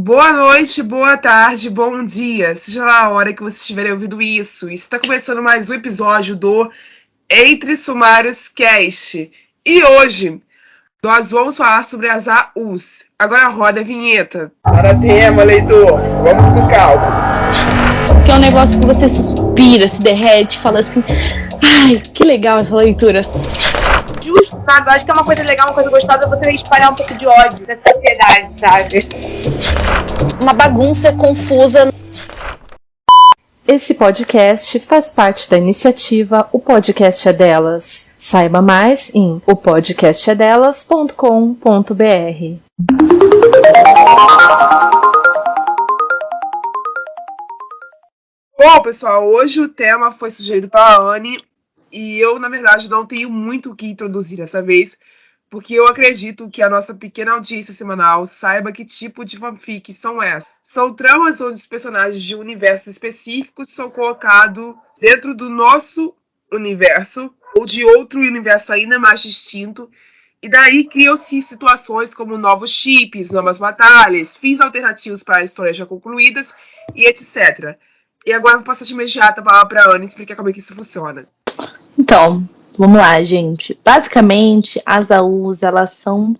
Boa noite, boa tarde, bom dia, seja lá a hora que vocês estiverem ouvindo isso. Está começando mais um episódio do Entre Sumários Cast. E hoje nós vamos falar sobre as AUs. Agora roda a vinheta. Para tema, leitor. Vamos com calma. Que é um negócio que você suspira, se derrete, fala assim: ai, que legal essa leitura. Justo, sabe? Eu acho que é uma coisa legal, uma coisa gostosa você espalhar um pouco de ódio na sociedade, sabe? Uma bagunça confusa. Esse podcast faz parte da iniciativa O Podcast é Delas. Saiba mais em opodcastedelas.com.br. Bom, pessoal, hoje o tema foi sugerido pela Anne e eu, na verdade, não tenho muito o que introduzir dessa vez, porque eu acredito que a nossa pequena audiência semanal saiba que tipo de fanfic são essas. São tramas onde os personagens de universos específicos são colocados dentro do nosso universo ou de outro universo ainda mais distinto, e daí criam-se situações como novos chips, novas batalhas, fins alternativos para histórias já concluídas e etc. E agora eu vou passar de imediato a palavra para a Anne explicar como é que isso funciona. Então, vamos lá, gente. Basicamente, as AUs, elas são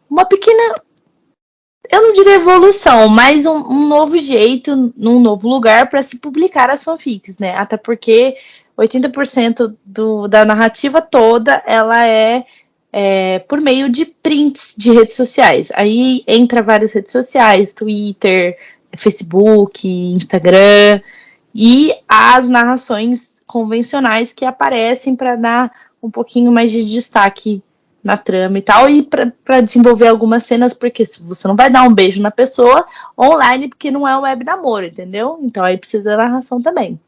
uma pequena, eu não diria evolução, mas um novo jeito, num novo lugar para se publicar as fanfics, né? Até porque 80% da narrativa toda, ela é por meio de prints de redes sociais. Aí entra várias redes sociais, Twitter, Facebook, Instagram, e as narrações convencionais que aparecem para dar um pouquinho mais de destaque na trama e tal, e para desenvolver algumas cenas, porque você não vai dar um beijo na pessoa online, porque não é um web namoro, entendeu? Então aí precisa da narração também.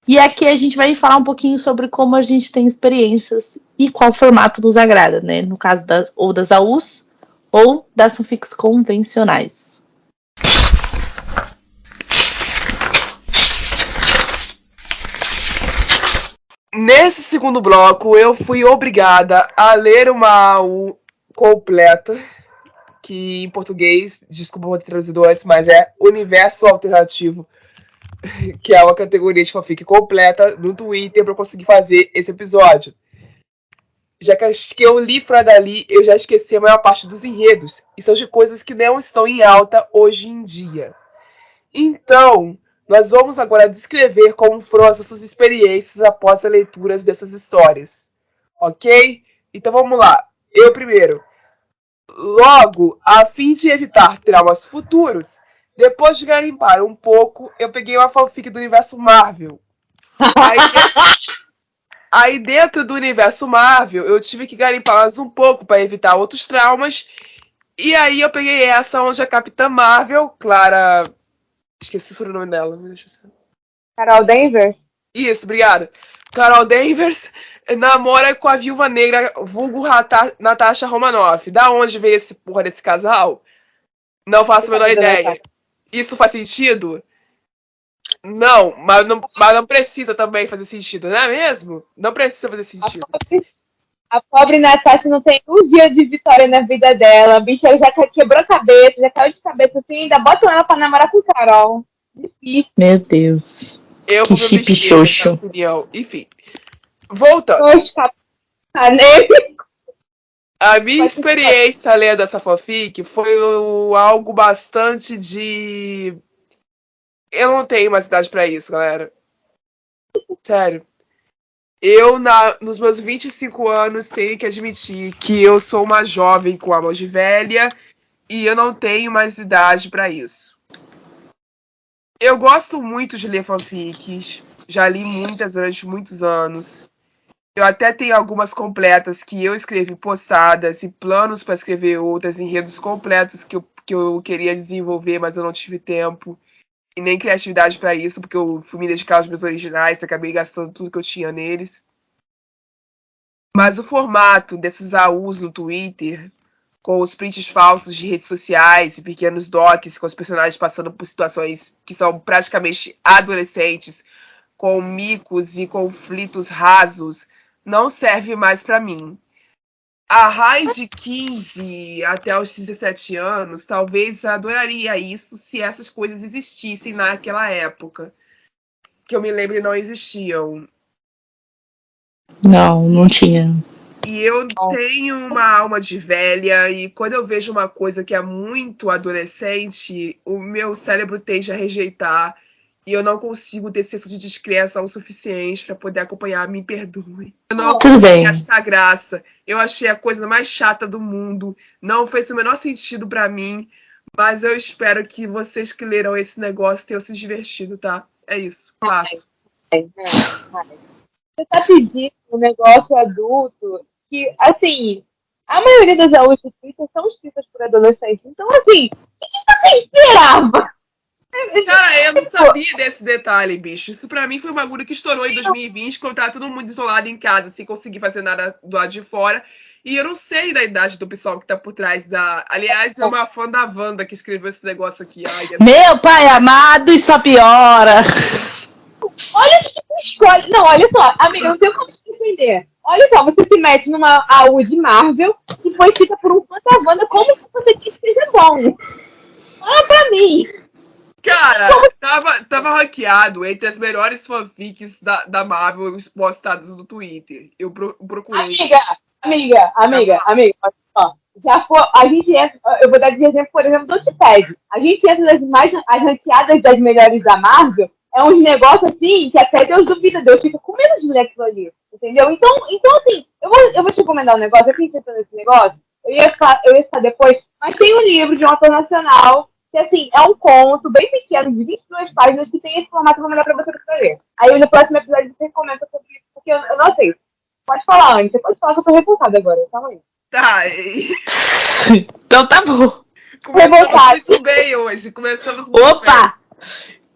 E aqui a gente vai falar um pouquinho sobre como a gente tem experiências e qual formato nos agrada, né? No caso ou das AUs ou das fanfics convencionais. Nesse segundo bloco, eu fui obrigada a ler uma AU completa, que em português, desculpa vou ter traduzido antes, mas é Universo Alternativo, que é uma categoria de fanfic completa no Twitter para conseguir fazer esse episódio. Já que eu li fora dali, eu já esqueci a maior parte dos enredos, e são de coisas que não estão em alta hoje em dia. Então, nós vamos agora descrever como foram as nossas experiências após a leitura dessas histórias. Ok? Então vamos lá. Eu primeiro. Logo, a fim de evitar traumas futuros, depois de garimpar um pouco, eu peguei uma fanfic do universo Marvel. Aí dentro do universo Marvel, eu tive que garimpar mais um pouco para evitar outros traumas. E aí eu peguei essa onde a Capitã Marvel, Clara... Esqueci o sobrenome dela. Carol Danvers? Isso, obrigada. Carol Danvers namora com a Viúva Negra, vulgo Natasha Romanoff. Da onde veio esse porra desse casal? Não faço a menor ideia. Isso faz sentido? Não, mas não precisa também fazer sentido, não é mesmo? Não precisa fazer sentido. A pobre Natasha não tem um dia de vitória na vida dela. A bicha já quebrou a cabeça, já caiu de cabeça assim, ainda botam ela pra namorar com Carol. Difícil. Meu Deus. Eu que vou chip mexer xoxo. nessa opinião. Enfim. Voltando. A minha experiência lendo essa fanfic foi algo bastante de... Eu não tenho mais idade pra isso, galera. Sério. Eu, nos meus 25 anos, tenho que admitir que eu sou uma jovem com alma de velha e eu não tenho mais idade pra isso. Eu gosto muito de ler fanfics, já li muitas durante muitos anos. Eu até tenho algumas completas que eu escrevi postadas e planos para escrever outras, enredos completos que eu queria desenvolver, mas eu não tive tempo e nem criatividade para isso, porque eu fui me dedicar aos meus originais e acabei gastando tudo que eu tinha neles. Mas o formato desses AUs no Twitter, com os prints falsos de redes sociais e pequenos docs, com os personagens passando por situações que são praticamente adolescentes, com micos e conflitos rasos, não serve mais para mim. a raio de 15 até os 17 anos, talvez adoraria isso se essas coisas existissem naquela época. Que eu me lembro não existiam. Não tinha. E eu tenho uma alma de velha e quando eu vejo uma coisa que é muito adolescente, o meu cérebro tende a rejeitar e eu não consigo ter senso de descrença o suficiente para poder acompanhar. Me perdoe. Eu não consegui achar graça. Eu achei a coisa mais chata do mundo. Não fez o menor sentido para mim, mas eu espero que vocês que leram esse negócio tenham se divertido, tá? É isso. Passo. Você tá pedindo um negócio adulto que, assim, a maioria das aulas de Twitter são escritas por adolescentes. Então, assim, o que você esperava? Cara, eu não sabia desse detalhe, bicho. Isso pra mim foi um bagulho que estourou em 2020, quando tava todo mundo isolado em casa, sem conseguir fazer nada do lado de fora. E eu não sei da idade do pessoal que tá por trás da... Aliás, é uma fã da Wanda que escreveu esse negócio aqui. Ai, meu pai amado, isso só piora. Olha o que tu escolhe. Não, olha só, amiga, não tem como te defender. Olha só, você se mete numa AU de Marvel e foi escrita por um fã da Wanda, como que você quer que seja bom? Olha pra mim. Cara, tava ranqueado entre as melhores fanfics da Marvel postadas no Twitter. Eu procurei. Amiga. Ó, já foi, a gente entra, eu vou dar de exemplo, por exemplo, do Wattpad. A gente entra as ranqueadas das melhores da Marvel, é uns negócios assim que até Deus duvida, Deus fica com medo de ler aquilo ali, entendeu? Então assim, eu vou te recomendar um negócio, eu pensei nesse negócio, eu ia falar depois, mas tem um livro de um autor nacional, que assim, é um conto bem pequeno, de 22 páginas, que tem esse formato, vou mandar pra você ler. Aí no próximo episódio você comenta sobre isso, porque eu não sei. Pode falar, Anne, você pode falar que eu tô revoltada agora, calma aí. Tá. Então tá bom. Começamos muito bem hoje, começamos muito Opa! Bem.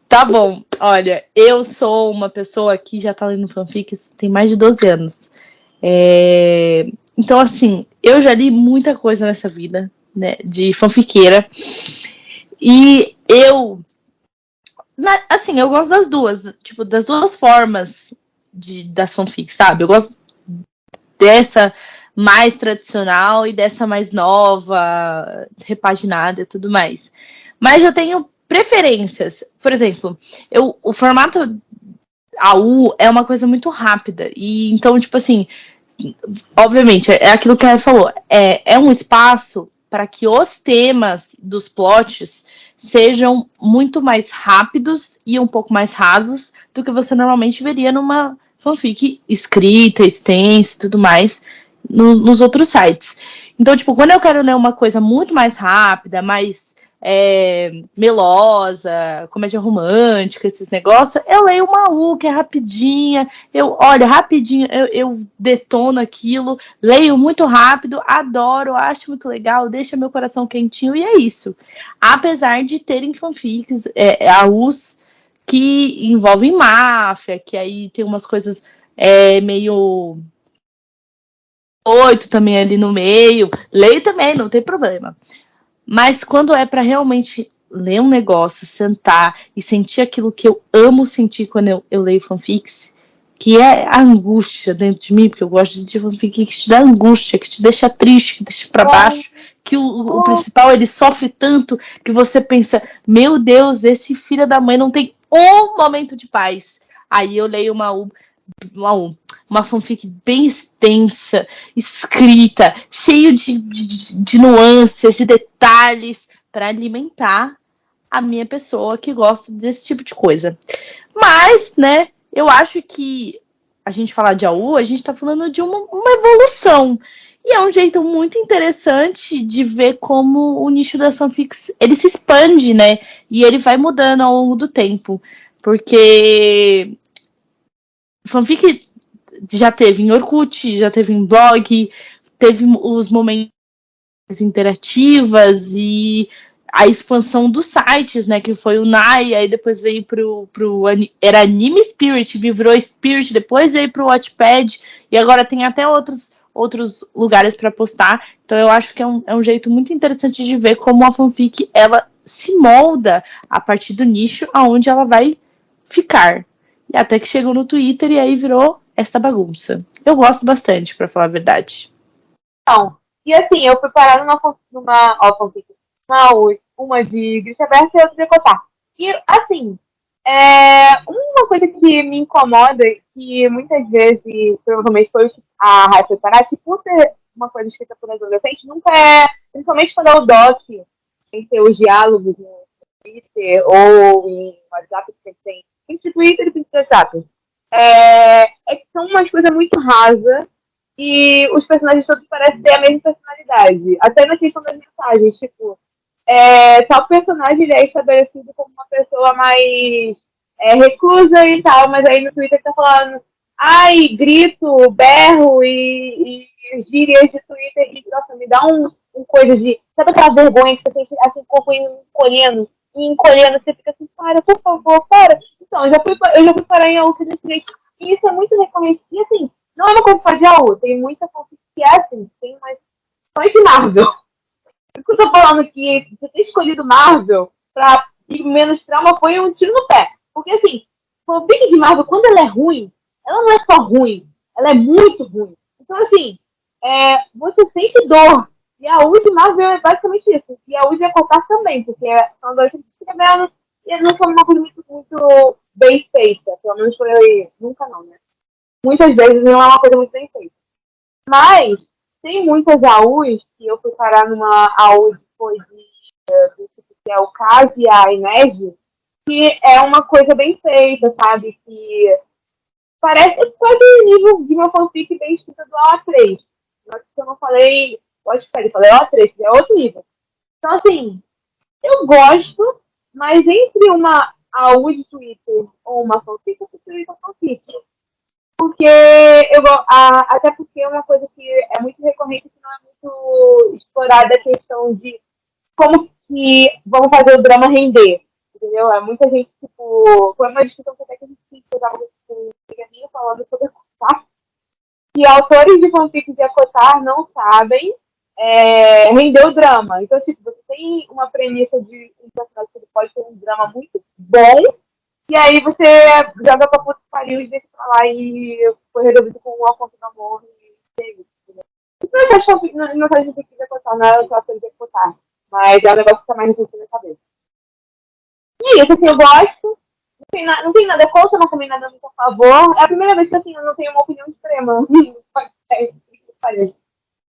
Tá bom, olha, eu sou uma pessoa que já tá lendo fanfics tem mais de 12 anos. Então, assim, eu já li muita coisa nessa vida, né, de fanfiqueira. E eu gosto das duas, tipo, das duas formas das fanfics, sabe? Eu gosto dessa mais tradicional e dessa mais nova, repaginada e tudo mais. Mas eu tenho preferências. Por exemplo, o formato AU é uma coisa muito rápida. E então, tipo assim, obviamente, é aquilo que ela falou. É um espaço para que os temas dos plots sejam muito mais rápidos e um pouco mais rasos do que você normalmente veria numa fanfic escrita, extensa e tudo mais nos outros sites. Então, tipo, quando eu quero ler uma coisa muito mais rápida, mais melosa, comédia romântica, esses negócios, eu leio uma U que é rapidinha, eu detono aquilo, leio muito rápido, adoro, acho muito legal, deixa meu coração quentinho e é isso. Apesar de terem fanfics, AUs que envolvem máfia, que aí tem umas coisas meio 8 também ali no meio, leio também, não tem problema. Mas quando é para realmente ler um negócio, sentar e sentir aquilo que eu amo sentir quando eu leio fanfics, que é a angústia dentro de mim, porque eu gosto de fanfic que te dá angústia, que te deixa triste, que te deixa para baixo, que o principal, ele sofre tanto que você pensa, meu Deus, esse filho da mãe não tem um momento de paz. Aí eu leio uma fanfic bem extensa, escrita, cheio de nuances, de detalhes, para alimentar a minha pessoa que gosta desse tipo de coisa. Mas, né, eu acho que a gente falar de AU, a gente tá falando de uma evolução. E é um jeito muito interessante de ver como o nicho das fanfics, ele se expande, né? E ele vai mudando ao longo do tempo. Porque fanfic já teve em Orkut, já teve em blog, teve os momentos interativas e a expansão dos sites, né, que foi o Nai, aí depois veio era Anime Spirit, virou Spirit, depois veio pro Wattpad e agora tem até outros lugares para postar. Então eu acho que é um jeito muito interessante de ver como a fanfic ela se molda a partir do nicho aonde ela vai ficar. E até que chegou no Twitter e aí virou essa bagunça. Eu gosto bastante, pra falar a verdade. Então, e assim, eu fui parar uma de Grisha Berta e outra de Acotar. E assim, uma coisa que me incomoda, que muitas vezes, provavelmente foi a Rai foi parar, que por ser uma coisa escrita por adolescente, nunca principalmente quando é o doc, tem que ter os diálogos no Twitter ou em WhatsApp, que tem Twitter e WhatsApp. Que são umas coisas muito rasas e os personagens todos parecem ter a mesma personalidade. Até na questão das mensagens, tipo, tal personagem ele é estabelecido como uma pessoa mais reclusa e tal, mas aí no Twitter tá falando ai, grito, berro e gírias de Twitter e, nossa, me dá um coisa de, sabe aquela vergonha que você sente assim, corpo encolhendo, você fica assim, para, por favor, para. Então, eu já fui parar em AU desse jeito, e isso é muito recorrente, e assim, não é uma coisa só de AU, tem muita coisa que é assim, tem umas questões de Marvel. Eu tô falando que você ter escolhido Marvel pra ir menos trauma foi um tiro no pé. Porque assim, fanfic de Marvel, quando ela é ruim, ela não é só ruim, ela é muito ruim. Então assim, você sente dor. E a U de Marvel é basicamente isso. E a U de Acotar também, porque são dois que escrevendo e não foi uma coisa muito, muito bem feita. Pelo menos foi nunca não, né? Muitas vezes não é uma coisa muito bem feita. Mas tem muitas AUs que eu fui parar numa AU depois que é o Caso e a Inés, que é uma coisa bem feita, sabe? Que parece quase o nível de uma fanfic bem escrita do AO3. Mas que eu não falei, eu falei AO3, que é outro nível. Então, assim, eu gosto, mas entre uma AU de Twitter ou uma fanfic, eu prefiro uma fanfic. Porque até porque é uma coisa que é muito recorrente, que não é muito explorada a questão de como que vamos fazer o drama render, entendeu? É muita gente, tipo, foi uma discussão que até que a gente estava com um amiga minha falando sobre Acotar, que autores de fanfics de Acotar não sabem render o drama. Então, tipo, você tem uma premissa de um personagem que pode ter um drama muito bom, e aí você joga pra puta que pariu e deixa pra lá e foi resolvido com uma fonte do amor e é isso, entendeu? Não faz fanfic, não faz fanfic de Acotar, não é o que eu aprendi a Acotar. Mas é um negócio que tá mais refletindo na cabeça. E é isso, assim, eu gosto. Não tem nada contra, mas também nada muito a favor. É a primeira vez que assim, eu não tenho uma opinião extrema.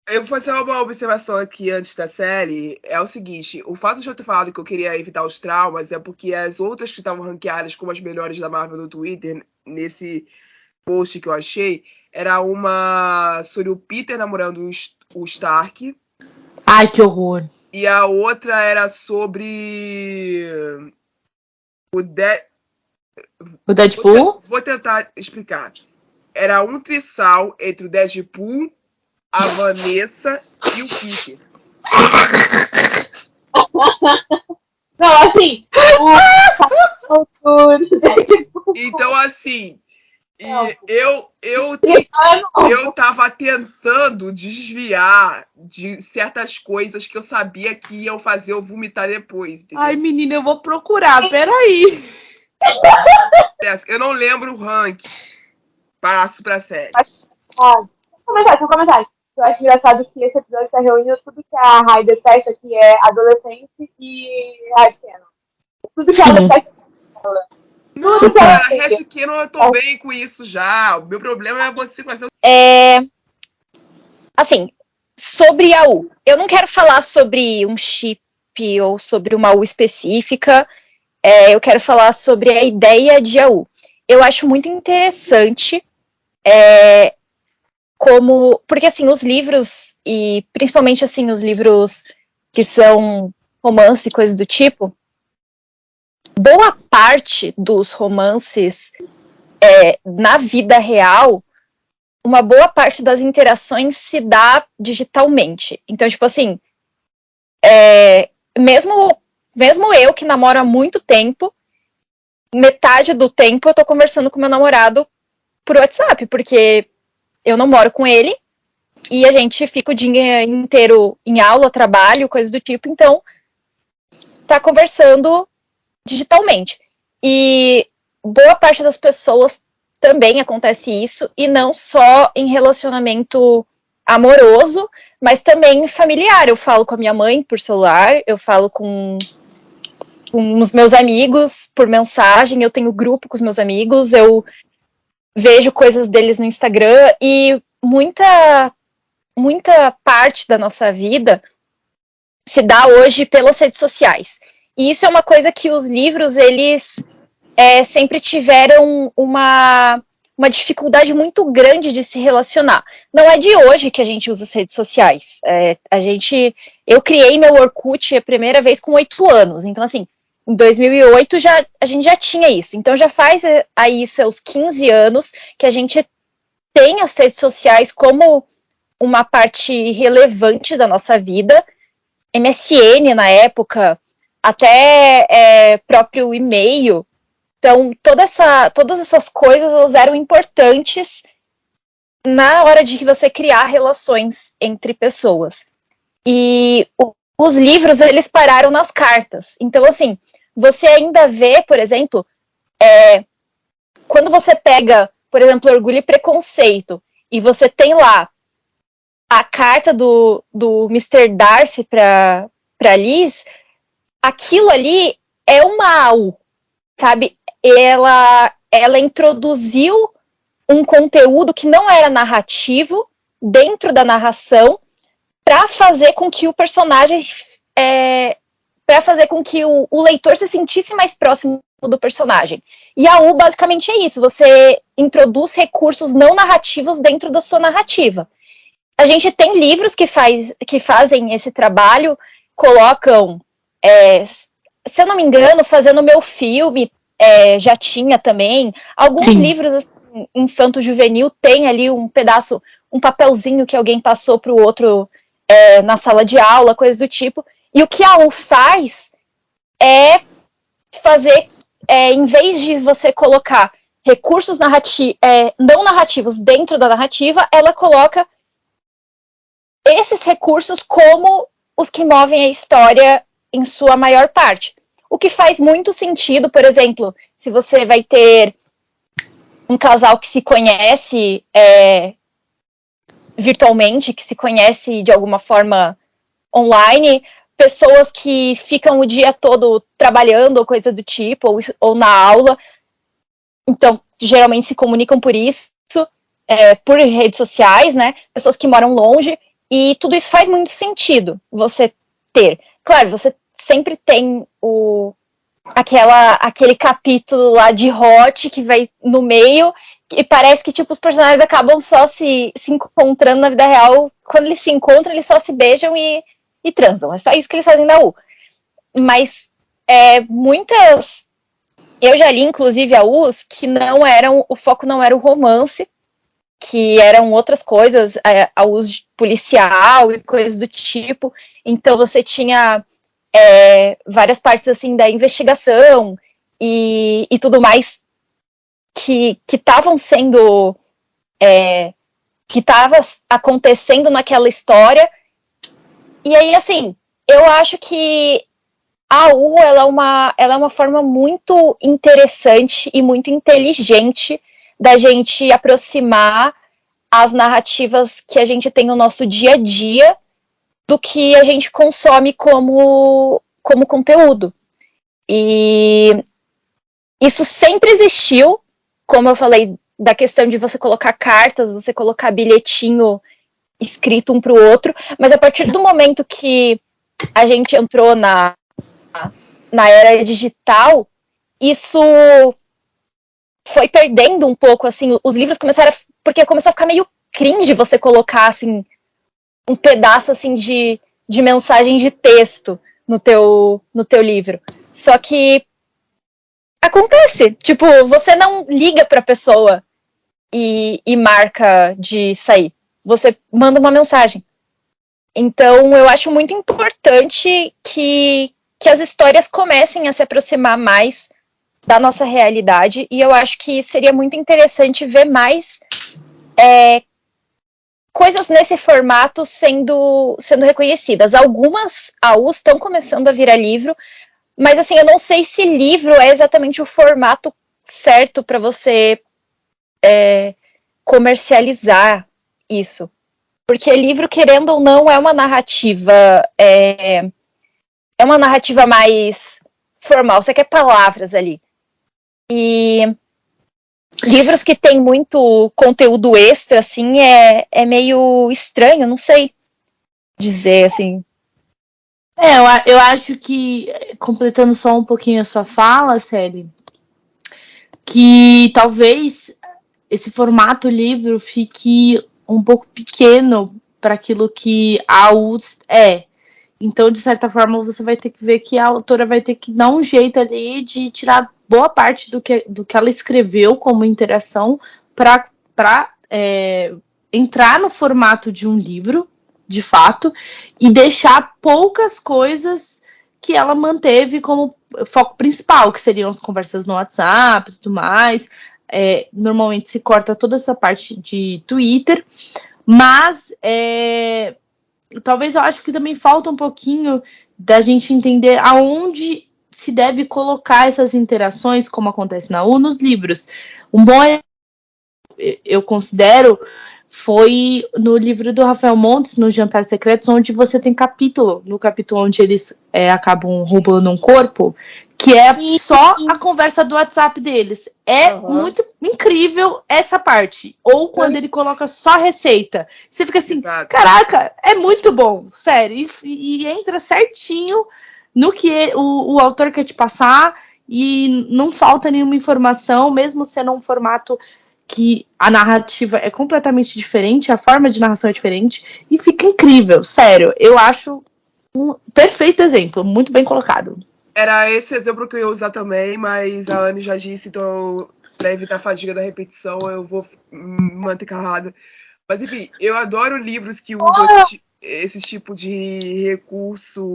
Eu vou fazer uma observação aqui antes da série. É o seguinte, o fato de eu ter falado que eu queria evitar os traumas é porque as outras que estavam ranqueadas como as melhores da Marvel no Twitter, nesse post que eu achei, era uma sobre o Peter namorando o Stark. Ai, que horror. E a outra era sobre o Deadpool? Vou tentar explicar. Era um trisal entre o Deadpool, a Vanessa e o Peter. Não, assim, então, assim, eu tava tentando desviar de certas coisas que eu sabia que iam fazer eu vomitar depois. Entendeu? Ai, menina, eu vou procurar, peraí. Eu não lembro o rank. Passo pra série. Comentário. Eu acho engraçado que esse episódio está reunindo tudo que a Rai detesta, que é adolescente e Red-Canon. Tudo que ela detesta. Não, cara, Red-Canon eu tô bem com isso já. O meu problema é você fazer o... Assim, sobre a U. Eu não quero falar sobre um chip ou sobre uma U específica. Eu quero falar sobre a ideia de AU. Eu acho muito interessante porque assim, os livros, e principalmente assim, os livros que são romance e coisas do tipo, boa parte dos romances na vida real, uma boa parte das interações se dá digitalmente. Então, tipo assim, mesmo eu que namoro há muito tempo, metade do tempo eu tô conversando com meu namorado por WhatsApp, porque eu não moro com ele e a gente fica o dia inteiro em aula, trabalho, coisas do tipo, então tá conversando digitalmente. E boa parte das pessoas também acontece isso, e não só em relacionamento amoroso, mas também familiar. Eu falo com a minha mãe por celular, eu falo com os meus amigos por mensagem, eu tenho grupo com os meus amigos, eu vejo coisas deles no Instagram, e muita parte da nossa vida se dá hoje pelas redes sociais. E isso é uma coisa que os livros, eles sempre tiveram uma dificuldade muito grande de se relacionar. Não é de hoje que a gente usa as redes sociais. Eu criei meu Orkut a primeira vez com 8 anos. Então, assim, em 2008 a gente já tinha isso. Então, já faz aí seus 15 anos que a gente tem as redes sociais como uma parte relevante da nossa vida. MSN na época, até próprio e-mail. Então, todas essas coisas, elas eram importantes na hora de você criar relações entre pessoas. E os livros, eles pararam nas cartas. Então, assim, você ainda vê, por exemplo, quando você pega, por exemplo, Orgulho e Preconceito, e você tem lá a carta do Mr. Darcy para Liz, aquilo ali é uma AU, sabe? Ela introduziu um conteúdo que não era narrativo dentro da narração para fazer com que o personagem, para fazer com que o leitor se sentisse mais próximo do personagem. E a AU basicamente é isso, você introduz recursos não narrativos dentro da sua narrativa. A gente tem livros que fazem esse trabalho, colocam, se eu não me engano, Fazendo Meu Filme, já tinha também. Alguns livros assim, infanto-juvenil tem ali um pedaço, um papelzinho que alguém passou para o outro na sala de aula, coisa do tipo. E o que a AU faz é fazer, em vez de você colocar recursos não narrativos dentro da narrativa, ela coloca esses recursos como os que movem a história em sua maior parte. O que faz muito sentido, por exemplo, se você vai ter um casal que se conhece virtualmente, que se conhece de alguma forma online, pessoas que ficam o dia todo trabalhando ou coisa do tipo, ou na aula, então geralmente se comunicam por isso, por redes sociais, né? Pessoas que moram longe, e tudo isso faz muito sentido você ter. Claro, você sempre tem aquele capítulo lá de Hot que vai no meio, e parece que tipo, os personagens acabam só se encontrando na vida real. Quando eles se encontram, eles só se beijam e transam. É só isso que eles fazem na U. Mas muitas... Eu já li, inclusive, AUs que o foco não era o romance, que eram outras coisas, AUs policial e coisas do tipo. Então você tinha várias partes assim da investigação e tudo mais que estavam sendo que estava acontecendo naquela história. E aí, assim, eu acho que a AU ela é uma forma muito interessante e muito inteligente da gente aproximar as narrativas que a gente tem no nosso dia a dia do que a gente consome como conteúdo. E isso sempre existiu, como eu falei, da questão de você colocar cartas, você colocar bilhetinho escrito um para o outro, mas a partir do momento que a gente entrou na era digital, isso foi perdendo um pouco, assim, os livros começaram porque começou a ficar meio cringe você colocar, assim, um pedaço, assim, de mensagem de texto no teu livro. Só que acontece, tipo, você não liga pra pessoa e marca de sair. Você manda uma mensagem. Então, eu acho muito importante que as histórias comecem a se aproximar mais da nossa realidade, e eu acho que seria muito interessante ver mais coisas nesse formato sendo reconhecidas. Algumas AUs estão começando a virar livro, mas assim, eu não sei se livro é exatamente o formato certo para você comercializar isso. Porque livro, querendo ou não, é uma narrativa. É uma narrativa mais formal. Você quer palavras ali. E livros que tem muito conteúdo extra, assim, é meio estranho, não sei dizer, assim. Eu acho que, completando só um pouquinho a sua fala, Celi, que talvez esse formato livro fique um pouco pequeno para aquilo que a UTS é. Então, de certa forma, você vai ter que ver que a autora vai ter que dar um jeito ali de tirar boa parte do que ela escreveu como interação para entrar no formato de um livro, de fato, e deixar poucas coisas que ela manteve como foco principal, que seriam as conversas no WhatsApp e tudo mais. Normalmente se corta toda essa parte de Twitter, mas talvez eu acho que também falta um pouquinho da gente entender aonde se deve colocar essas interações, como acontece na U, nos livros. Um bom eu considero foi no livro do Rafael Montes, no Jantar Secretos, onde você tem no capítulo onde eles acabam roubando um corpo, que é só a conversa do WhatsApp deles. Muito incrível essa parte. Ou quando ele coloca só a receita. Você fica assim, caraca, é muito bom, sério. E entra certinho no que o autor quer te passar e não falta nenhuma informação, mesmo sendo um formato que a narrativa é completamente diferente, a forma de narração é diferente, e fica incrível, sério. Eu acho um perfeito exemplo, muito bem colocado. Era esse exemplo que eu ia usar também, mas a Anne já disse, então, para evitar a fadiga da repetição, eu vou me manter calada. Mas, enfim, eu adoro livros que usam esse tipo de recurso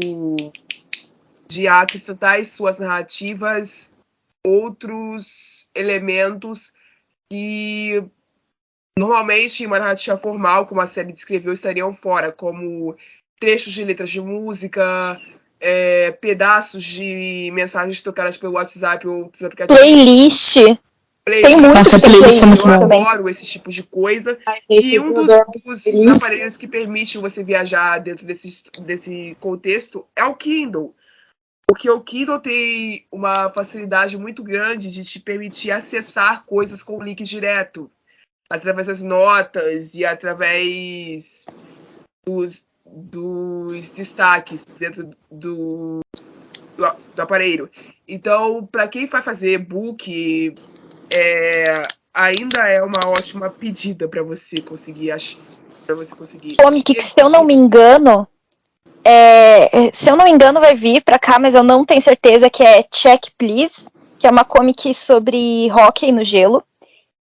de acrescentar em suas narrativas outros elementos que normalmente em uma narrativa formal, como a série descreveu, estariam fora, como trechos de letras de música, pedaços de mensagens tocadas pelo WhatsApp ou outros aplicativos. Playlist. Tem muito playlist. Eu adoro esse tipo de coisa. E um dos aparelhos que permite você viajar dentro desse contexto é o Kindle. Porque o Kindle tem uma facilidade muito grande de te permitir acessar coisas com link direto, através das notas e através dos destaques dentro do aparelho. Então, para quem vai fazer e-book, ainda é uma ótima pedida para você conseguir achar. Comic, que se eu não me engano, vai vir pra cá, mas eu não tenho certeza, que é Check Please, que é uma comic sobre hóquei no gelo.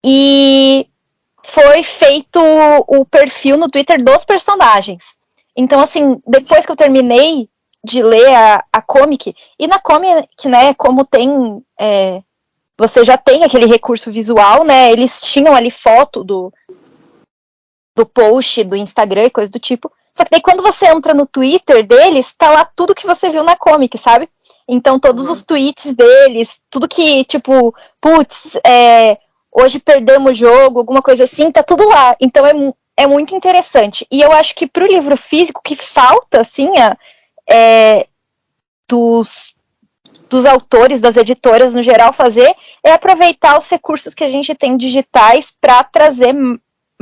E foi feito o perfil no Twitter dos personagens. Então, assim, depois que eu terminei de ler a comic, e na comic, né, como tem... você já tem aquele recurso visual, né, eles tinham ali foto do post, do Instagram e coisa do tipo. Só que daí quando você entra no Twitter deles, tá lá tudo que você viu na comic, sabe? Então todos os tweets deles, tudo que, tipo, putz, hoje perdemos o jogo, alguma coisa assim, tá tudo lá. Então é muito interessante. E eu acho que pro livro físico, que falta, assim, dos autores, das editoras no geral fazer, é aproveitar os recursos que a gente tem digitais para trazer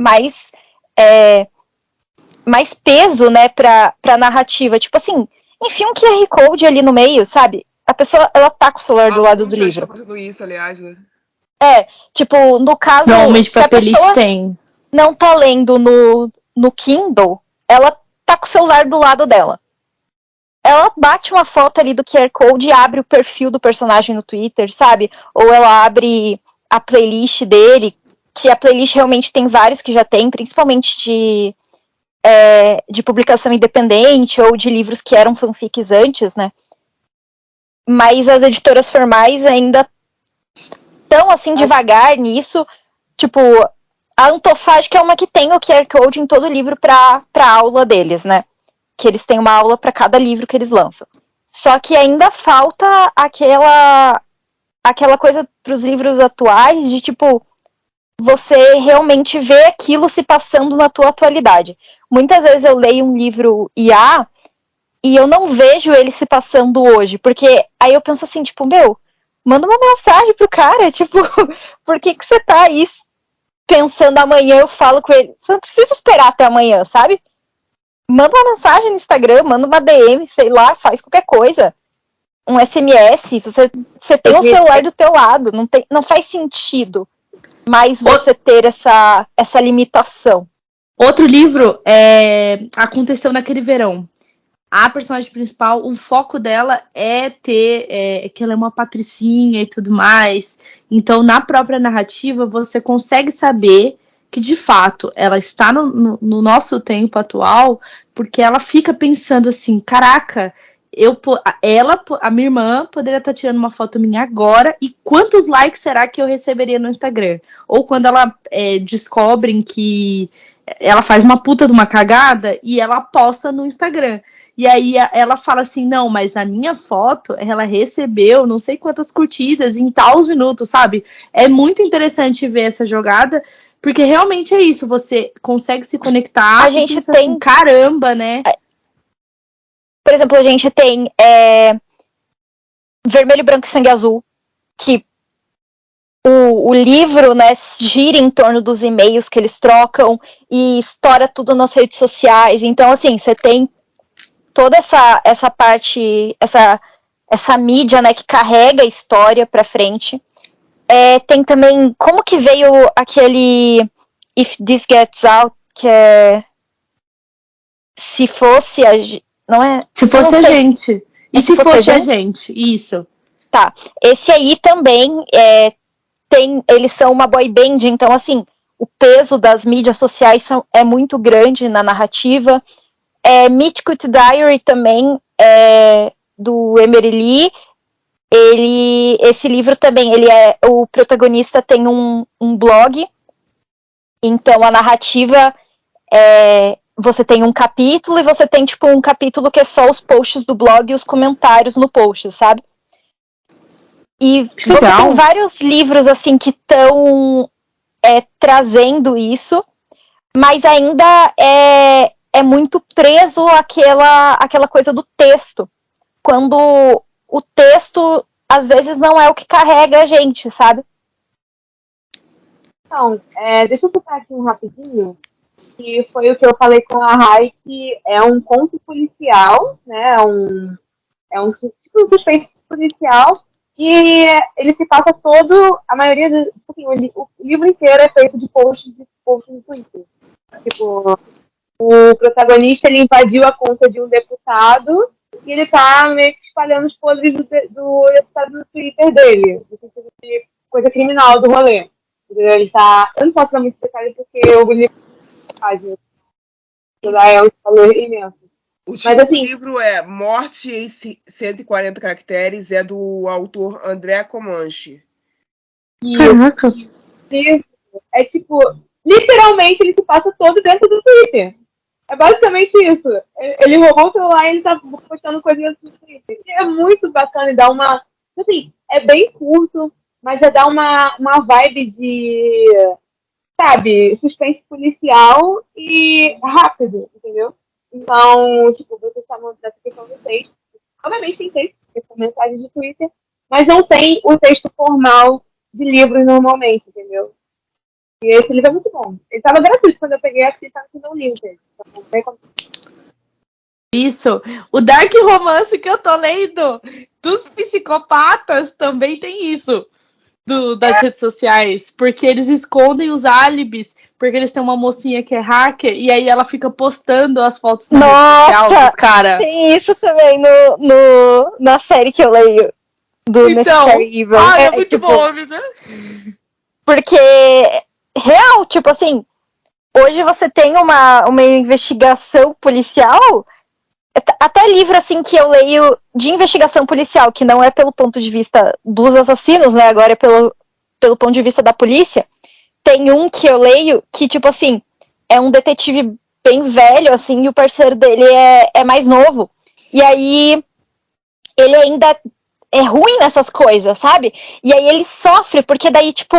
mais peso, né, pra narrativa. Tipo assim, enfim, um QR Code ali no meio, sabe? A pessoa, ela tá com o celular do lado do livro. Tá fazendo isso, aliás, né? Tipo, no caso, normalmente se a pessoa tem. não tá lendo no Kindle, ela tá com o celular do lado dela. Ela bate uma foto ali do QR Code e abre o perfil do personagem no Twitter, sabe? Ou ela abre a playlist dele, que a playlist realmente tem vários que já tem, principalmente de publicação independente ou de livros que eram fanfics antes, né? Mas as editoras formais ainda estão assim devagar nisso. Tipo, a Antofag, que é uma que tem o QR Code em todo livro pra aula deles, né? Que eles têm uma aula para cada livro que eles lançam. Só que ainda falta aquela coisa pros livros atuais de tipo, você realmente vê aquilo se passando na tua atualidade. Muitas vezes eu leio um livro IA e eu não vejo ele se passando hoje, porque aí eu penso assim, tipo, manda uma mensagem pro cara, tipo, por que você tá aí pensando amanhã eu falo com ele? Você não precisa esperar até amanhã, sabe? Manda uma mensagem no Instagram, manda uma DM, sei lá, faz qualquer coisa. Um SMS, você tem um celular do teu lado, não faz sentido mais você ter essa limitação. Outro livro aconteceu naquele verão. A personagem principal, o foco dela é que ela é uma patricinha e tudo mais. Então, na própria narrativa, você consegue saber que, de fato, ela está no nosso tempo atual, porque ela fica pensando assim, caraca, a minha irmã poderia estar tirando uma foto minha agora, e quantos likes será que eu receberia no Instagram? Ou quando ela descobrem que ela faz uma puta de uma cagada e ela posta no Instagram. E aí ela fala assim, não, mas a minha foto, ela recebeu não sei quantas curtidas em tais minutos, sabe? É muito interessante ver essa jogada, porque realmente é isso, você consegue se conectar. A gente tem... Assim, caramba, né? Por exemplo, a gente tem Vermelho, Branco e Sangue Azul, que o livro, né, gira em torno dos e-mails que eles trocam e estoura tudo nas redes sociais. Então, assim, você tem toda essa parte, essa mídia, né, que carrega a história pra frente. Tem também, como que veio aquele If This Gets Out, que é se fosse a não é? Se fosse a gente. E se fosse a gente? Isso. Tá. Esse aí também eles são uma boy band, então assim, o peso das mídias sociais é muito grande na narrativa. Mythic Diary também, do Emery Lee. Esse livro também, o protagonista tem um blog, então a narrativa você tem um capítulo e você tem tipo um capítulo que é só os posts do blog e os comentários no post, sabe? E você tem vários livros assim que estão trazendo isso, mas ainda é muito preso àquela coisa do texto. Quando o texto, às vezes, não é o que carrega a gente, sabe? Então, deixa eu citar aqui um rapidinho, que foi o que eu falei com a Rai, que é um conto policial, né? É um tipo um suspense policial, e ele se passa todo, a maioria do, assim, o livro inteiro é feito de posts no Twitter. Tipo, o protagonista, ele invadiu a conta de um deputado e ele tá meio que espalhando os podres do deputado no Twitter dele, no sentido de coisa criminal do rolê. Ele tá... Eu não posso dar muito detalhe porque eu li a página. É um valor imenso. O título do livro é Morte em 140 Caracteres, é do autor André Comanche. Caraca! É tipo, literalmente ele se passa todo dentro do Twitter. É basicamente isso. Ele roubou o celular e ele tá postando coisas dentro do Twitter. E é muito bacana e dá uma... Assim, é bem curto, mas já dá uma vibe de, sabe, suspense policial e rápido, entendeu? Então, tipo, você está nessa questão do texto. Obviamente tem texto, porque são mensagens de Twitter, mas não tem o texto formal de livros normalmente, entendeu? E esse livro é muito bom. Ele estava gratuito quando eu peguei, acho que ele estava no livro. Isso. O Dark Romance que eu tô lendo dos psicopatas também tem isso. Das redes sociais. Porque eles escondem os álibis. Porque eles têm uma mocinha que é hacker. E aí ela fica postando as fotos na rede social dos caras. Tem isso também na série que eu leio. Do Necessary Evil. É muito tipo, bom, né? Porque, real, tipo assim, hoje você tem uma investigação policial, até livro assim que eu leio de investigação policial, que não é pelo ponto de vista dos assassinos, né, agora é pelo ponto de vista da polícia. Tem um que eu leio que, tipo assim, é um detetive bem velho, assim, e o parceiro dele é mais novo. E aí, ele ainda é ruim nessas coisas, sabe? E aí ele sofre, porque daí, tipo,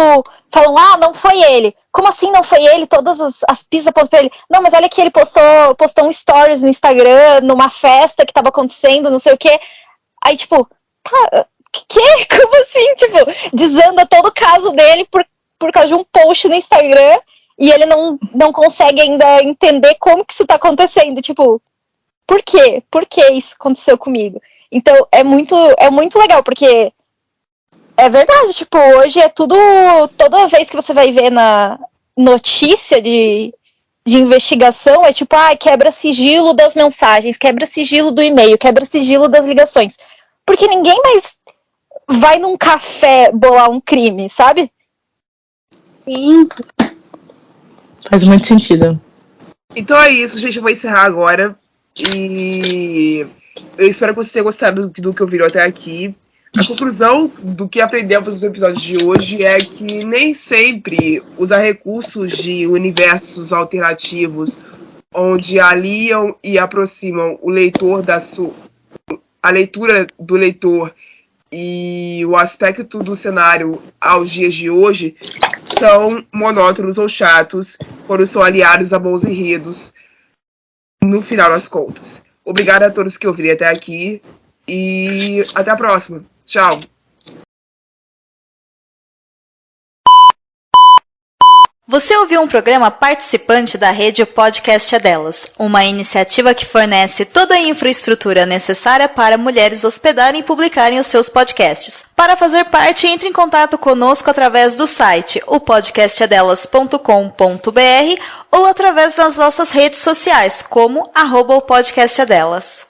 falam, não foi ele. Como assim não foi ele? Todas as pistas apontam pra ele. Não, mas olha que ele postou um stories no Instagram, numa festa que tava acontecendo, não sei o quê. Aí, tipo, tá, que? Como assim? Tipo, desanda todo o caso dele por causa de um post no Instagram e ele não consegue ainda entender como que isso tá acontecendo. Tipo, por quê? Por que isso aconteceu comigo? Então, é muito legal, porque é verdade, tipo, hoje é tudo... Toda vez que você vai ver na notícia de investigação, é tipo, quebra sigilo das mensagens, quebra sigilo do e-mail, quebra sigilo das ligações. Porque ninguém mais vai num café bolar um crime, sabe? Sim. Faz muito sentido. Então é isso, gente. Eu vou encerrar agora. E eu espero que você tenha gostado do que eu vi até aqui. A conclusão do que aprendemos nos episódios de hoje é que nem sempre usar recursos de universos alternativos onde aliam e aproximam o leitor a leitura do leitor e o aspecto do cenário aos dias de hoje são monótonos ou chatos quando são aliados a bons enredos no final das contas. Obrigada a todos que ouviram até aqui e até a próxima. Tchau. Você ouviu um programa participante da rede Podcast é Delas, uma iniciativa que fornece toda a infraestrutura necessária para mulheres hospedarem e publicarem os seus podcasts. Para fazer parte, entre em contato conosco através do site opodcastadelas.com.br ou através das nossas redes sociais, como @opodcastadelas.